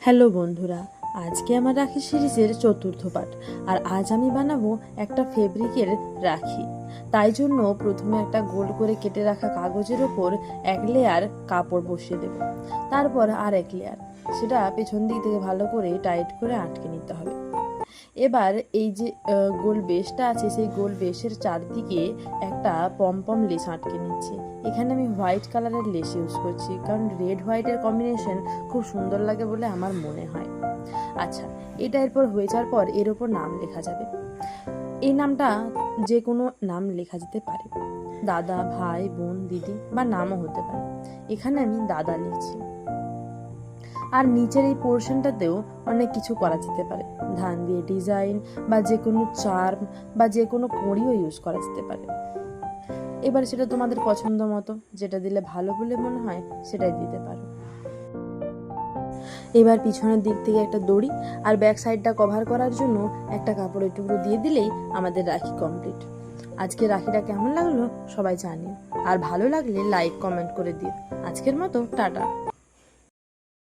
Hello বন্ধুরা, আজকে আমার রাখি সিরিজের চতুর্থ পার্ট। আর আজ আমি বানাবো একটা ফেব্রিকের রাখি। তাই জন্য প্রথমে একটা গোল করে কেটে রাখা কাগজের ওপর এক লেয়ার কাপড় বসিয়ে দেব, তারপর আর এক লেয়ার, সেটা পেছন দিক থেকে ভালো করে টাইট করে আটকে নিতে হবে। এবার এই যে গোল বেসটা আছে, সেই গোল বেসের চারদিকে একটা পমপম লেস আটকে নিচ্ছি। এখানে আমি হোয়াইট কালারের লেস ইউজ করছি, কারণ রেড হোয়াইটের কম্বিনেশন খুব সুন্দর লাগে বলে আমার মনে হয়। আচ্ছা, এটা এরপর হয়ে যাওয়ার পর এর ওপর নাম লেখা যাবে। এই নামটা যে কোনো নাম লেখা যেতে পারে, দাদা, ভাই, বোন, দিদি বা নামও হতে পারে। এখানে আমি দাদা লিখছি। আর নিচের এই পোর্শনটাতেও অনেক কিছু করা যেতে পারে, ধান দিয়ে ডিজাইন বা যে কোনো চার্ম বা যে কোনো কড়িও ইউজ করা যেতে পারে। এবার সেটা তোমাদের পছন্দ মতো, যেটা দিলে ভালো বলে মনে হয় সেটাই দিতে পারো। এবার পিছনের দিক থেকে একটা দড়ি আর ব্যাক সাইডটা কভার করার জন্য একটা কাপড়ের টুকরো দিয়ে দিলেই আমাদের রাখি কমপ্লিট। আজকে রাখিটা কেমন লাগলো সবাই জানিও, আর ভালো লাগলে লাইক কমেন্ট করে দিও। আজকের মতো টাটা।